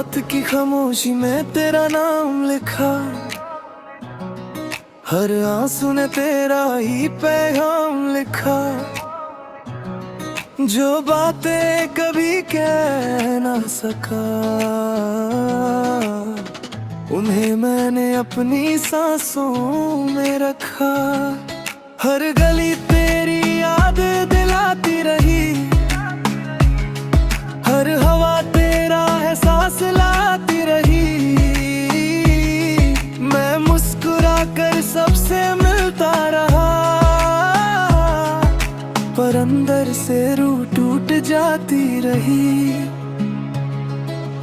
रात की खामोशी में तेरा नाम लिखा, हर आंसू ने तेरा ही पैगाम लिखा। जो बातें कभी कह ना सका, उन्हें मैंने अपनी सांसों में रखा। हर गली तेरी याद दिलाती रही, हर हवा तेरा एहसास लाती रही। मैं मुस्कुरा कर सबसे मिलता रहा, पर अंदर से रूह टूट जाती रही।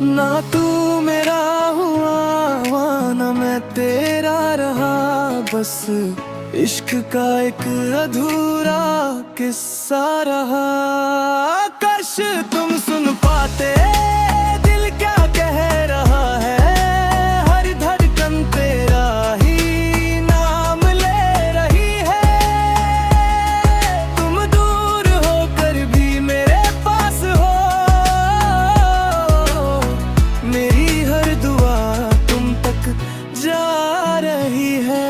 ना तू मेरा हुआ ना मैं तेरा रहा, बस इश्क का एक अधूरा किस्सा रहा। काश तुम सुन पाते दिल क्या कह रहा है, हर धड़कन तेरा ही नाम ले रही है। तुम दूर होकर भी मेरे पास हो, मेरी हर दुआ तुम तक जा रही है।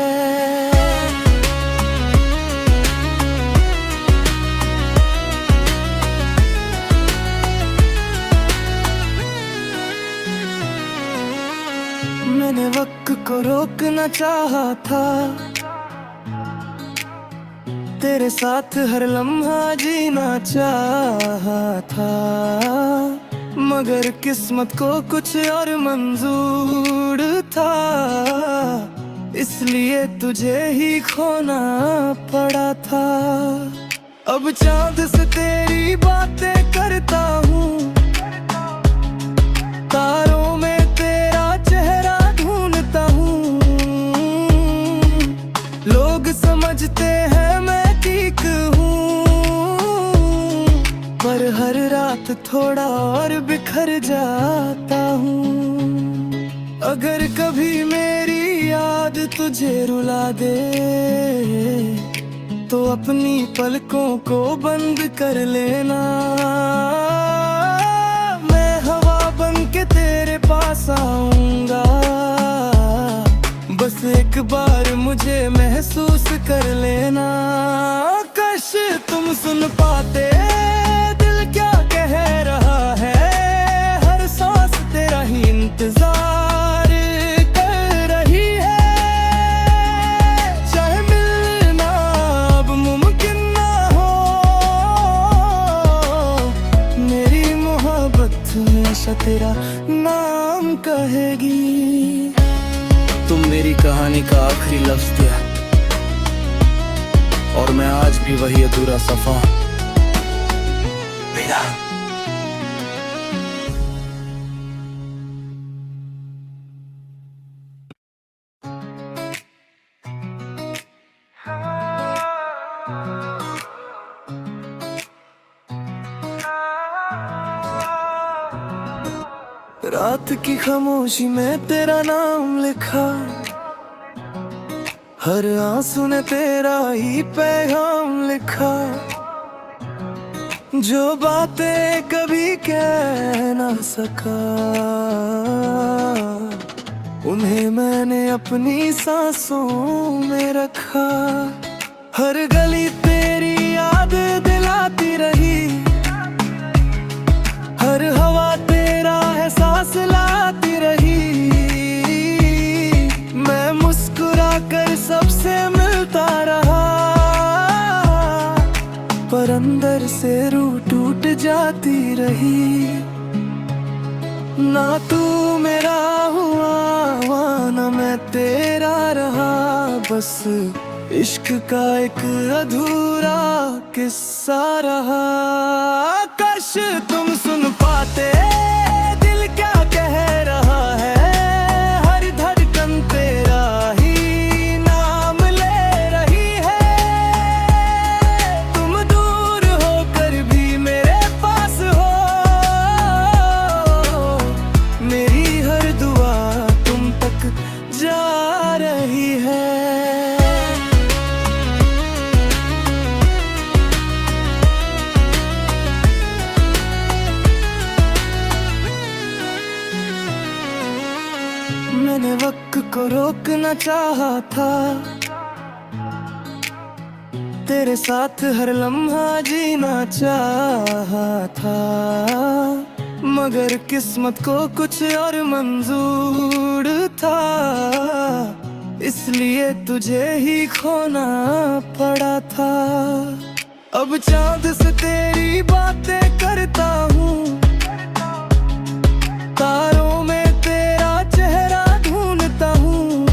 मैंने वक्त को रोकना चाहा था, तेरे साथ हर लम्हा जीना चाहा था। मगर किस्मत को कुछ और मंजूर था, इसलिए तुझे ही खोना पड़ा था। अब चांद से तेरी बातें करता हूँ, तारों में तेरा चेहरा ढूंढता हूँ। लोग समझते हैं मैं ठीक हूँ, पर हर रात थोड़ा और बिखर जाता हूँ। अगर कभी मेरी याद तुझे रुला दे, तो अपनी पलकों को बंद कर लेना। के तेरे पास आऊंगा, बस एक बार मुझे महसूस कर लेना। काश तुम सुन पाते दिल क्या कह रहा है, हर सांस तेरा ही इंतजार कर रही है। चाहे मिलना अब मुमकिन ना हो, मेरी मोहब्बत हमेशा तेरा नाम कहेगी। तुम मेरी कहानी का आखिरी लफ्ज दिया, और मैं आज भी वही अधूरा सफा। विदा। रात की खामोशी में तेरा नाम लिखा, हर आंसू ने तेरा ही पैगाम लिखा। जो बातें कभी कह ना सका, उन्हें मैंने अपनी सांसों में रखा। हर गली तेरी याद दिलाती रही, हर हवा तेरा एहसास लाती रही। मैं मुस्कुरा कर सबसे मिलता रहा, पर अंदर से रूह टूट जाती रही। ना तू मेरा हुआ ना मैं तेरा रहा, बस इश्क का एक अधूरा किस्सा रहा। काश तुम सुन पाते दिल क्या कह रहा है, हर धड़कन तेरा ही नाम ले रही है। तुम दूर होकर भी मेरे पास हो, मेरी हर दुआ तुम तक जा रही है। वक्त को रोकना चाहा था, तेरे साथ हर लम्हा जीना चाहा था, मगर किस्मत को कुछ और मंजूर था, इसलिए तुझे ही खोना पड़ा था। अब चांद से तेरी बातें करता हूँ, तारों में तेरा चेहरा ढूंढता हूँ।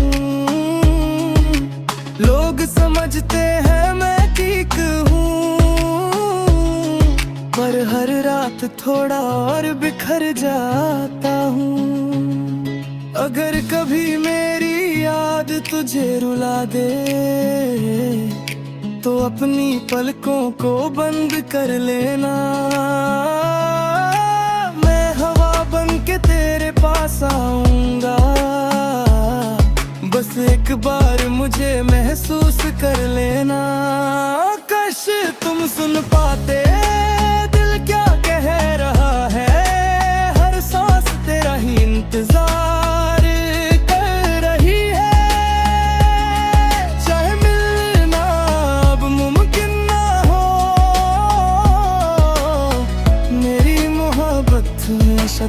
लोग समझते हैं मैं ठीक हूँ, पर हर रात थोड़ा और बिखर जाता हूँ। अगर कभी मेरी याद तुझे रुला दे, तो अपनी पलकों को बंद कर लेना। मैं हवा बन के तेरे पास आऊंगा, बस एक बार मुझे महसूस कर लेना। काश तुम सुन पाते दिल क्या कह रहा है, हर सांस तेरा ही इंतजार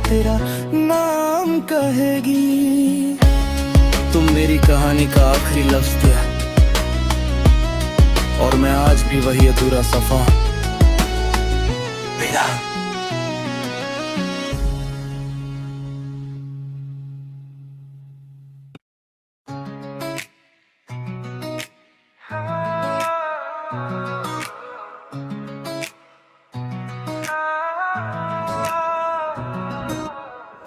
तेरा नाम कहेगी। तुम मेरी कहानी का आखिरी लफ्ज थे, और मैं आज भी वही अधूरा सफा। विदा।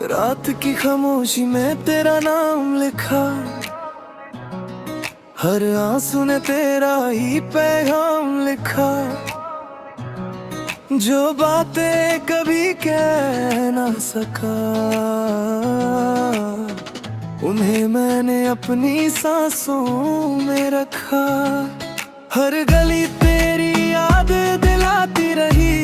रात की खामोशी में तेरा नाम लिखा, हर आंसू ने तेरा ही पैगाम लिखा। जो बातें कभी कह ना सका, उन्हें मैंने अपनी सांसों में रखा। हर गली तेरी याद दिलाती रही,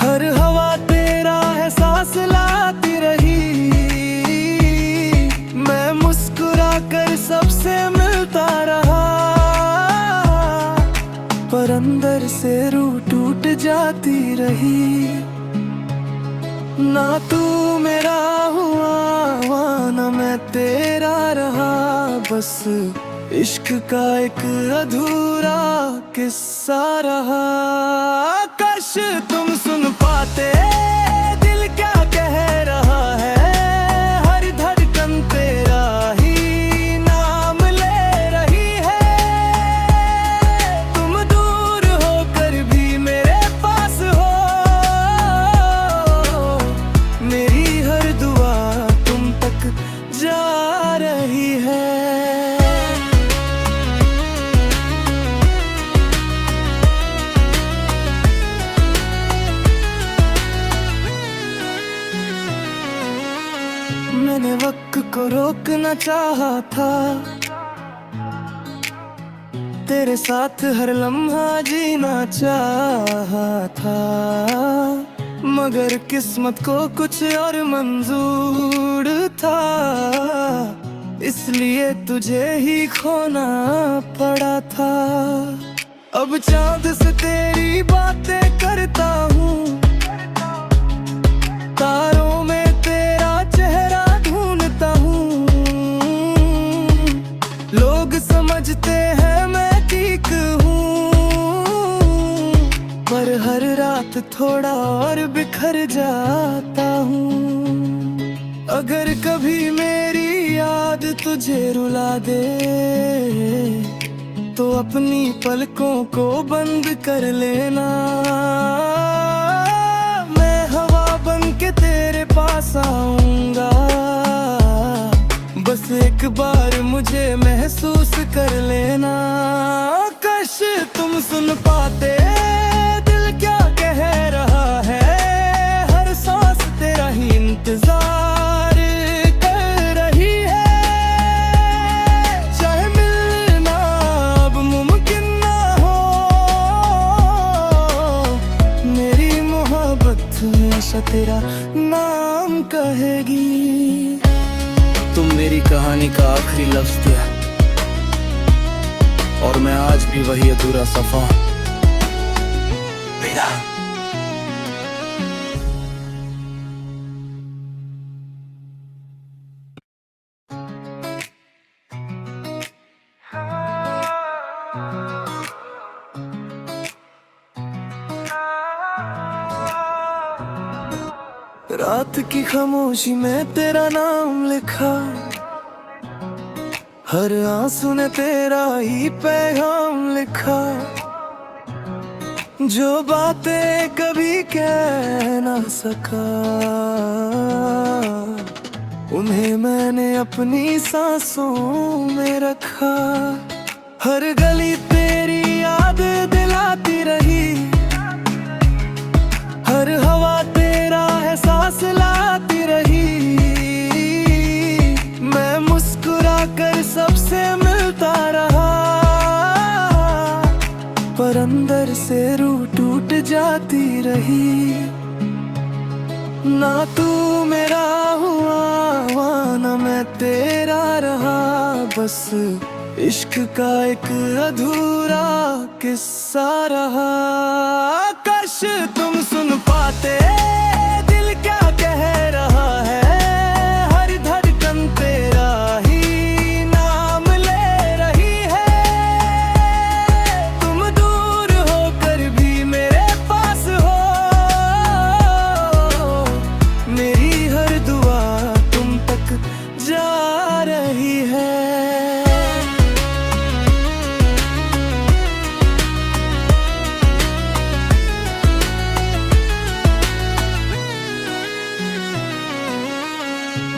हर हवा तेरा एहसास लाती रही। मैं मुस्कुरा कर सबसे मिलता रहा, पर अंदर से रूह टूट जाती रही। ना तू मेरा हुआ ना मैं तेरा रहा, बस इश्क का एक अधूरा किस्सा रहा। काश तुम सुन पाते दिल क्या कह रहा है, हर धड़कन तेरा ही नाम ले रही है। तुम दूर होकर भी मेरे पास हो, मेरी हर दुआ तुम तक जा रही है। मैंने वक्त को रोकना चाहा था, तेरे साथ हर लम्हा जीना चाहा था, मगर किस्मत को कुछ और मंजूर था, इसलिए तुझे ही खोना पड़ा था। अब चांद से तेरी बातें करता हूँ, तारों में तेरा चेहरा ढूंढता हूँ। लोग समझते हैं मैं ठीक हूँ, पर हर रात थोड़ा और बिखर जाता हूँ। अगर कभी मेरी याद तुझे रुला दे, तो अपनी पलकों को बंद कर लेना। मैं हवा बन के तेरे पास आऊंगा, बस एक बार मुझे महसूस कर लेना। काश तुम सुन पाते दिल क्या कह रहा है, हर सांस तेरा ही इंतजार कर रही है। चाहे मिलना अब मुमकिन ना हो, मेरी मोहब्बत हमेशा तेरा नाम कहेगी। मेरी कहानी का आखिरी लफ्ज थे, और मैं आज भी वही अधूरा सफा हूं। विदा। रात की खामोशी में तेरा नाम लिखा, हर आंसू ने तेरा ही पैगाम लिखा। जो बातें कभी कह ना सका, उन्हें मैंने अपनी सांसों में रखा। हर गली तेरी याद दिलाती रही, हर हवा तेरा एहसास लाती रही। मैं मुस्कुरा कर सबसे मिलता रहा, पर अंदर से रूह टूट जाती रही। ना तू मेरा हुआ ना मैं तेरा रहा, बस इश्क का एक अधूरा किस्सा रहा। काश तुम सुन पाते दिल क्या कह रहा है, हर धड़कन तेरा ही नाम ले रही है। तुम दूर होकर भी मेरे पास हो, मेरी हर दुआ तुम तक जा रही है।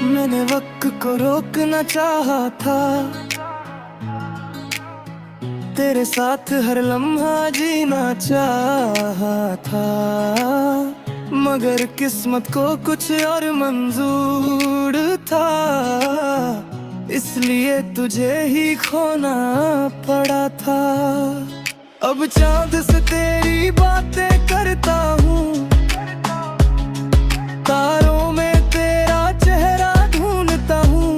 मैंने वक्त को रोकना चाहा था, तेरे साथ हर लम्हा जीना चाहा था। मगर किस्मत को कुछ और मंजूर था, इसलिए तुझे ही खोना पड़ा था। अब चांद से तेरी बातें करता हूँ, तारों में तेरा चेहरा ढूंढता हूँ।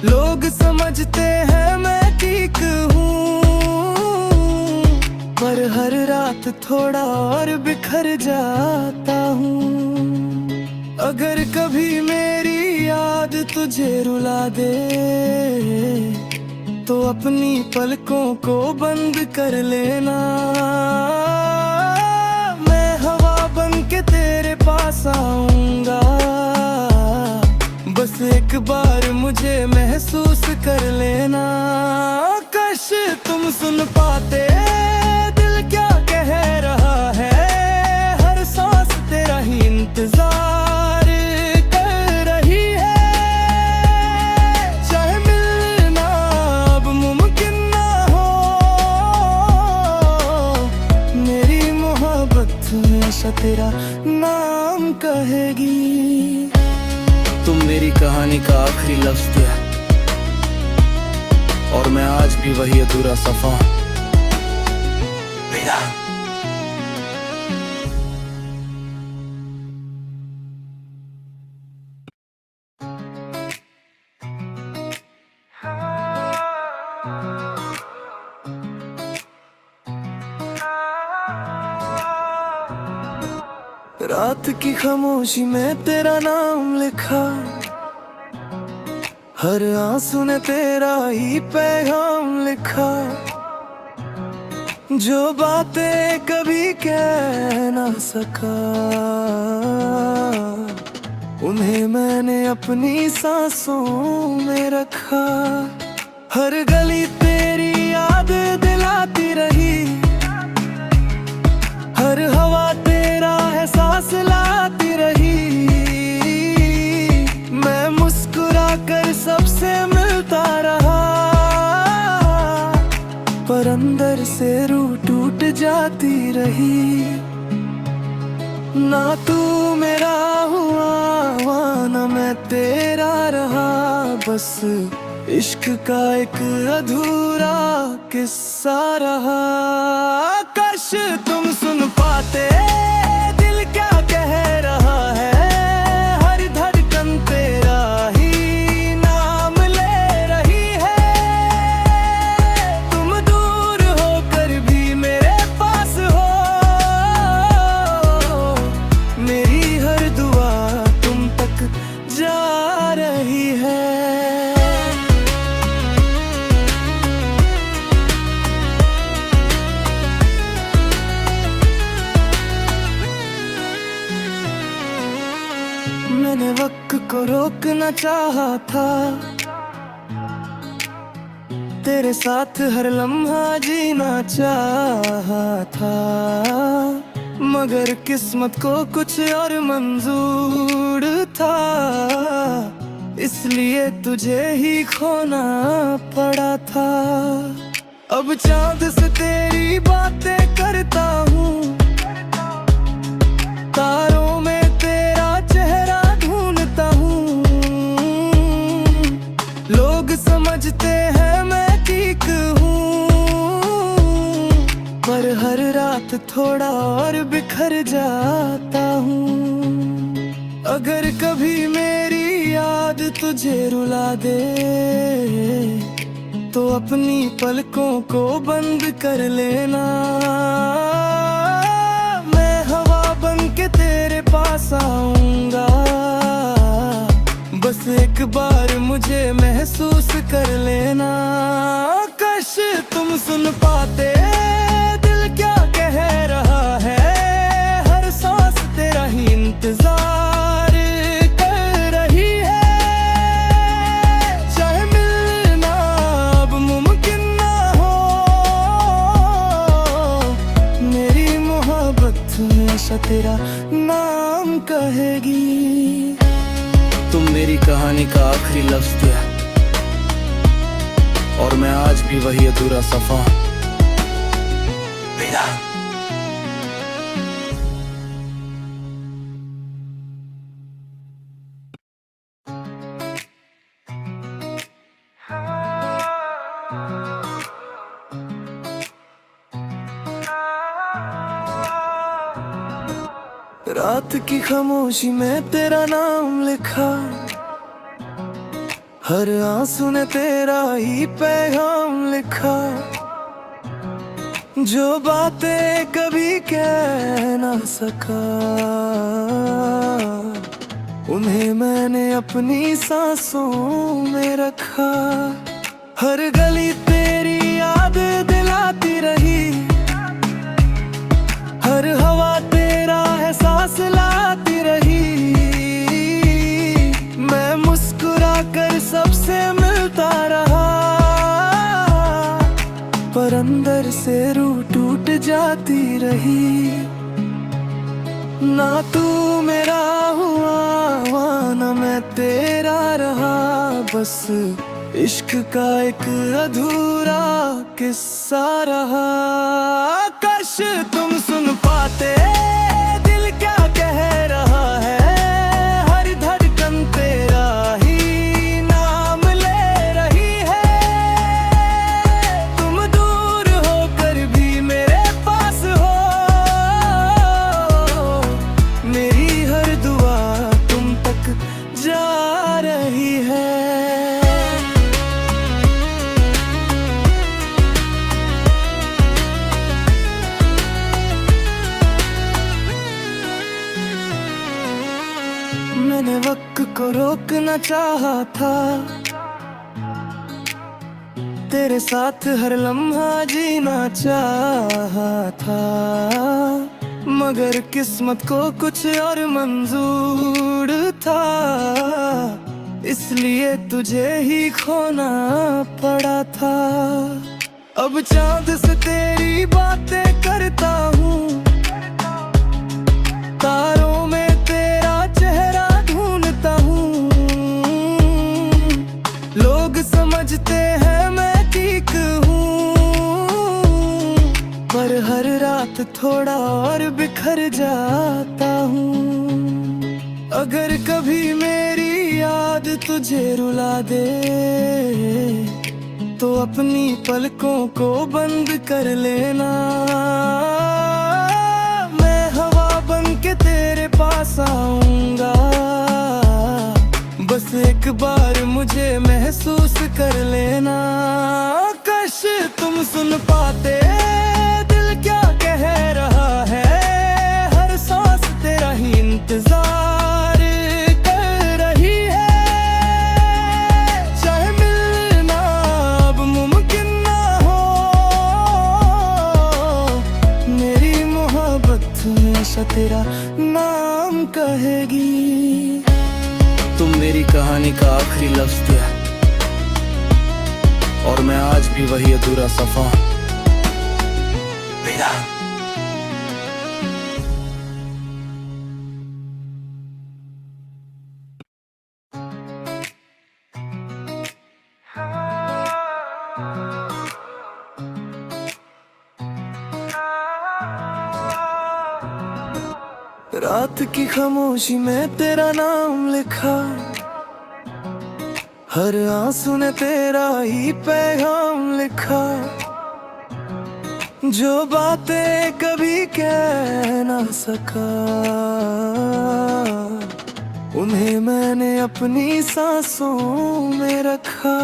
लोग समझते हैं मैं ठीक हूँ, पर हर रात थोड़ा और बिखर जाता हूँ। अगर कभी मेरी याद तुझे रुला दे, तो अपनी पलकों को बंद कर लेना। मैं हवा बन के तेरे पास आऊंगा, बस एक बार मुझे महसूस कर लेना। काश तुम सुन पाते दिल क्या कह रहा है, हर सांस तेरा ही इंतजार कर रही है। चाहे मिलना अब मुमकिन ना हो, मेरी मोहब्बत हमेशा तेरा नाम कहेगी। तुम मेरी कहानी का आखिरी लफ्ज थे, और मैं आज भी वही अधूरा सफा हूं। विदा। रात की खामोशी में तेरा नाम लिखा, हर आंसू ने तेरा ही पैगाम लिखा। जो बातें कभी कह ना सका, उन्हें मैंने अपनी सांसों में रखा। हर गली तेरी याद दिलाती रही, हर हवा तेरा एहसास लाती रही। मैं मुस्कुरा कर सबसे मिलता रहा, पर अंदर से रूह टूट जाती रही। ना तू मेरा हुआ ना मैं तेरा रहा, बस इश्क का एक अधूरा किस्सा रहा। काश तुम सुन पाते दिल क्या कह रहा है, हर धड़कन तेरा को रोकना चाहा था, तेरे साथ हर लम्हा जीना चाहा था, मगर किस्मत को कुछ और मंजूर था, इसलिए तुझे ही खोना पड़ा था। अब चांद से तेरी बातें करता हूँ, तारों में तेरा चेहरा ढूंढता हूँ, लोग समझते हैं मैं ठीक हूँ, पर हर रात थोड़ा और बिखर जाता हूँ। अगर कभी मेरी याद तुझे रुला दे, तो अपनी पलकों को बंद कर लेना, मैं हवा बन के तेरे पास आऊंगा, बस एक बार मुझे महसूस कर लेना। काश तुम सुन पाते दिल क्या कह रहा है, हर सांस तेरा ही इंतजार तेरा नाम कहेगी। तुम मेरी कहानी का आखिरी लफ्ज थे, और मैं आज भी वही अधूरा सफा। विदा। रात की खामोशी में तेरा नाम लिखा, हर आंसू ने तेरा ही पैगाम लिखा, जो बातें कभी कह ना सका, उन्हें मैंने अपनी सांसों में रखा। हर गली तेरी याद दिलाती रही, हर हवा तेरा एहसास लाती रही, मैं मुस्कुरा कर सबसे मिलता रहा, पर अंदर से रूह टूट जाती रही। ना तू मेरा हुआ ना मैं तेरा रहा, बस इश्क का एक अधूरा किस्सा रहा। काश तुम सुन पाते दिल क्या कह रहा है, हर धड़कन तेरा ही नाम ले रही है, तुम दूर होकर भी मेरे पास हो, मेरी हर दुआ तुम तक जा रही है। मैंने वक्त को रोकना चाहा था, तेरे साथ हर लम्हा जीना चाहा था, मगर किस्मत को कुछ और मंजूर था, इसलिए तुझे ही खोना पड़ा था। अब चांद से तेरी बातें करता हूँ, तारों में तेरा चेहरा ढूंढता हूँ, लोग समझते हैं मैं ठीक हूँ, पर हर रात थोड़ा और बिखर जाता हूँ। अगर कभी मेरी याद तुझे रुला दे, तो अपनी पलकों को बंद कर लेना, मैं हवा बन के तेरे पास आऊंगा, बस एक बार मुझे महसूस कर लेना। काश तुम सुन पाते दिल क्या कह रहा है, हर सांस तेरा ही इंतजार कर रही है, चाहे मिलना अब मुमकिन ना हो, मेरी मोहब्बत हमेशा तेरा नाम कहेगी। तुम मेरी आखिरी लफ्ज थे और मैं आज भी वही अधूरा सफा हूं। विदा। रात की खामोशी में तेरा नाम लिखा, हर आंसू ने तेरा ही पैगाम लिखा। जो बातें कभी कह ना सका, उन्हें मैंने अपनी सांसों में रखा।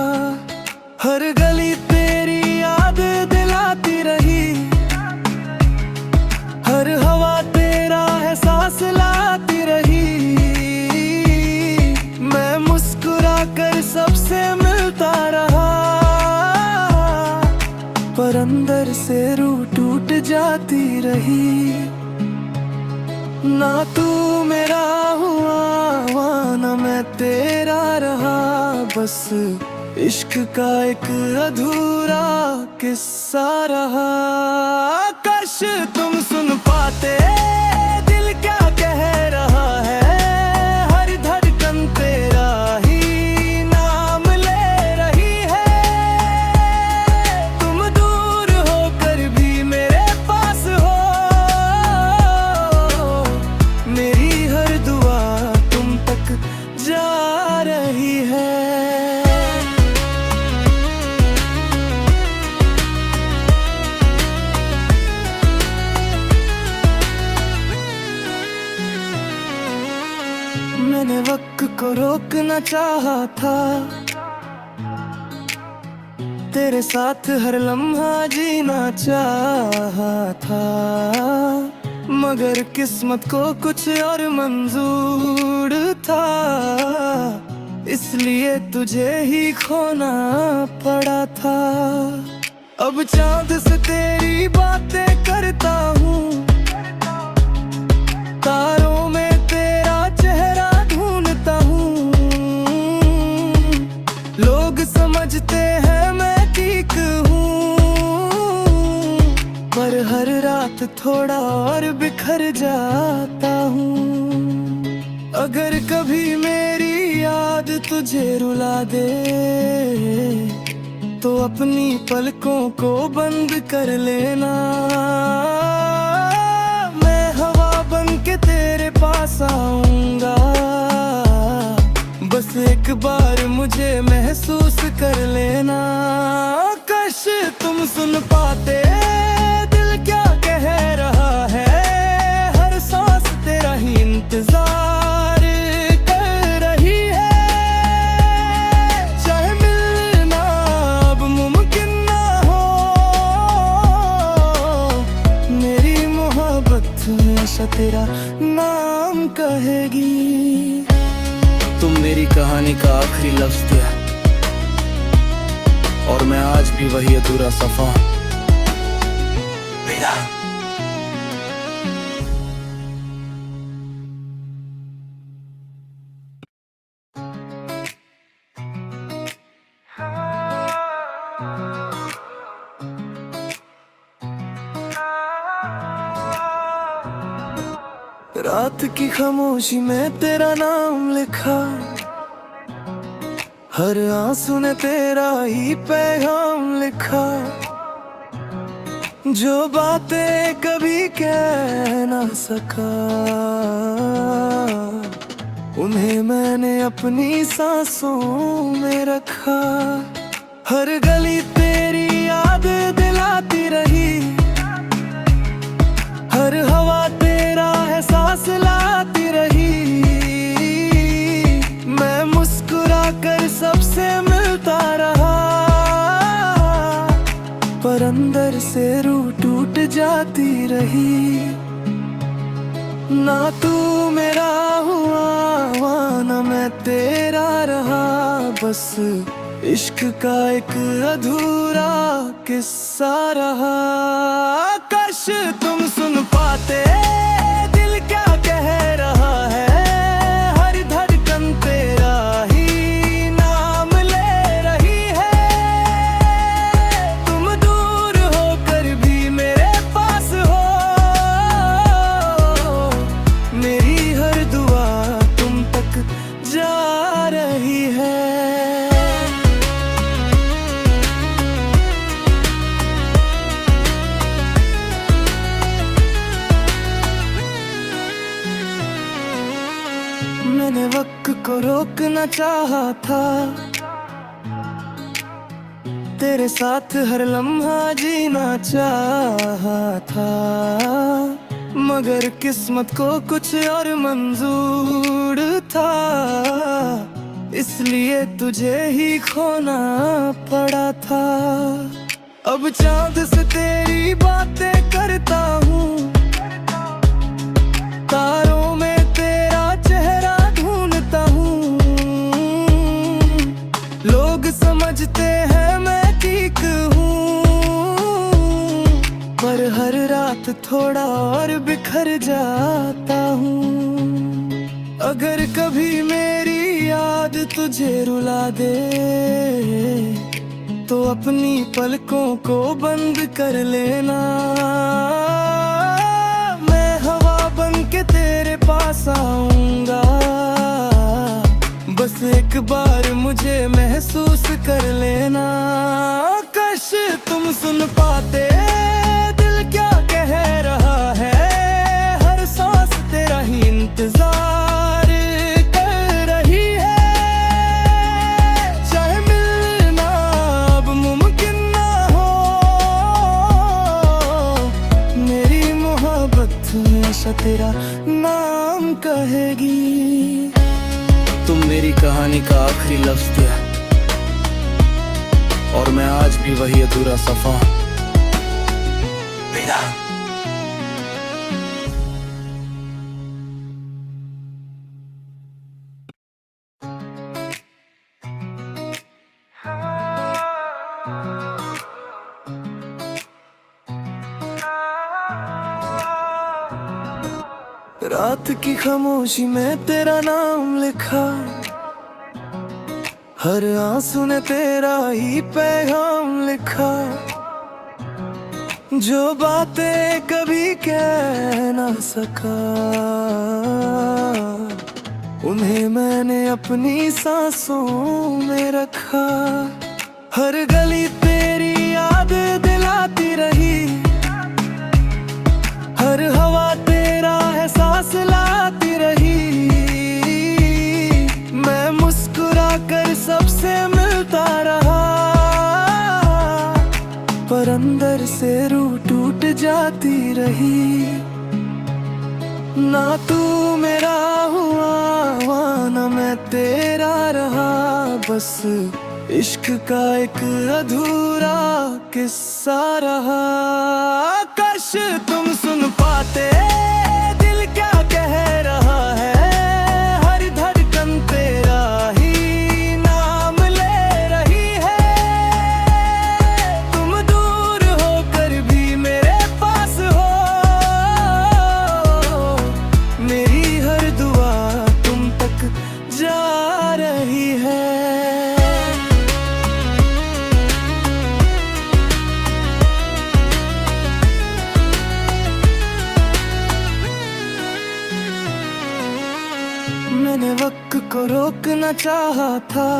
हर गली तेरी याद दिलाती रही, हर हवा तेरा एहसास लाती रही। मैं मुस्कुरा कर सबसे मिलता रहा, पर अंदर से रूह टूट जाती रही। ना तू मेरा हुआ ना मैं तेरा रहा, बस इश्क का एक अधूरा किस्सा रहा। काश तुम सुन पाते दिल क्या कह रहा है, हर धड़कन तेरा ही नाम ले रही है। तुम दूर होकर भी मेरे पास हो, मेरी हर दुआ तुम तक जा रही है। मैंने वक्त को रोकना चाहा था, तेरे साथ हर लम्हा जीना चाहा था। मगर किस्मत को कुछ और मंजूर था, इसलिए तुझे ही खोना पड़ा था। अब चांद से तेरी बातें करता हूँ, तारों में तेरा चेहरा ढूंढता हूँ। लोग समझते हैं मैं ठीक हूँ, पर हर रात थोड़ा और बिखर जाता हूँ। अगर कभी मेरी याद तुझे रुला दे, तो अपनी पलकों को बंद कर लेना। मैं हवा बन के तेरे पास आऊंगा, बस एक बार मुझे महसूस कर लेना। काश तुम सुन पाते दिल क्या कह रहा है, हर सांस तेरा ही इंतजार कर रही है। चाहे मिलना अब मुमकिन ना हो, मेरी मोहब्बत हमेशा तेरा नाम कहेगी। तुम मेरी कहानी का आखिरी लफ्ज थे और मैं आज भी वही अधूरा सफा हूं। विदा। रात की खामोशी में तेरा नाम लिखा, हर आंसू ने तेरा ही पैगाम लिखा। जो बातें कभी कह ना सका, उन्हें मैंने अपनी सांसों में रखा। हर गली तेरी याद दिलाती रही, हर हवा तेरा एहसास लाती रही। मैं मुस्कुरा कर सबसे मिलता रहा, पर अंदर से रूह टूट जाती रही। ना तू मेरा हुआ ना मैं तेरा रहा, बस इश्क का एक अधूरा किस्सा रहा। काश तुम सुन पाते दिल क्या कह रहा है, हर धड़कन तेरा ही नाम को रोकना चाहा था, तेरे साथ हर लम्हा जीना चाहा था, मगर किस्मत को कुछ और मंजूर था, इसलिए तुझे ही खोना पड़ा था। अब चांद से तेरी बातें करता हूँ, तारों में तेरा चेहरा ढूंढता हूँ, लोग समझते हैं मैं ठीक हूँ, पर हर रात थोड़ा और बिखर जाता हूँ। अगर कभी मेरी याद तुझे रुला दे, तो अपनी पलकों को बंद कर लेना, मैं हवा बन के तेरे पास आऊंगा, बस एक बार मुझे महसूस कर लेना। काश तुम सुन पाते दिल क्या कह रहा है, हर सांस तेरा ही इंतजार तेरा नाम कहेगी। तुम मेरी कहानी का आखिरी लफ्ज थे, और मैं आज भी वही अधूरा सफा। विदा। रात की खामोशी में तेरा नाम लिखा, हर आंसू ने तेरा ही पैगाम लिखा, जो बातें कभी कह ना सका, उन्हें मैंने अपनी सांसों में रखा। हर गली तेरी याद दिलाती रही, हर हवा तेरा एहसास लाती रही, मैं मुस्कुरा कर सबसे मिलता रहा, पर अंदर से रूह टूट जाती रही। ना तू मेरा हुआ ना मैं तेरा रहा, बस इश्क का एक अधूरा किस्सा रहा। काश तुम सुन पाते दिल क्या कह रहा है, हर धड़कन तेरा ही नाम ले रही है, तुम दूर होकर भी मेरे पास हो, मेरी हर दुआ तुम तक जा रही है। मैंने वक्त को रोकना चाहा था,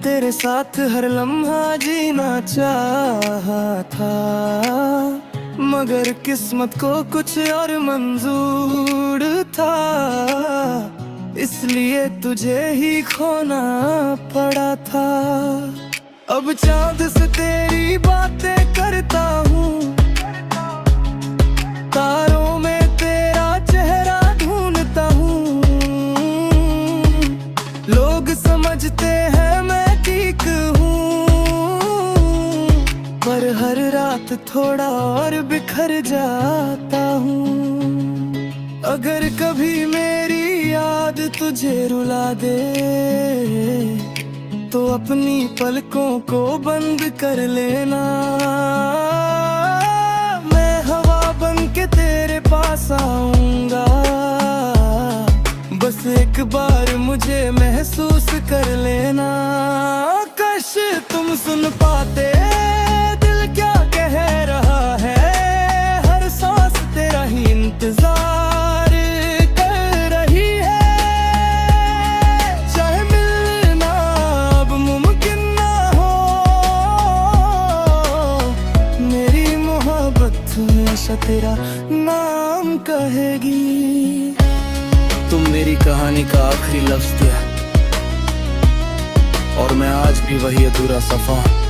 तेरे साथ हर लम्हा जीना चाहा था, मगर किस्मत को कुछ और मंजूर था, इसलिए तुझे ही खोना पड़ा था। अब चांद से तेरी बातें करता हूँ, तारों में तेरा चेहरा ढूंढता हूँ, लोग समझते हैं मैं ठीक हूँ, पर हर रात थोड़ा और बिखर जाता हूँ। अगर कभी मेरी याद तुझे रुला दे, तो अपनी पलकों को बंद कर लेना, मैं हवा बन के तेरे पास आऊंगा, बस एक बार मुझे महसूस कर लेना। काश तुम सुन पाते दिल क्या कह रहा है, हर सांस तेरा ही इंतजार कर रही है, चाहे मिलना अब मुमकिन ना हो, मेरी मोहब्बत हमेशा तेरा नाम कहेगी। तुम मेरी कहानी का आखिरी लफ्ज दिया, और मैं आज भी वही अधूरा सफा हूं।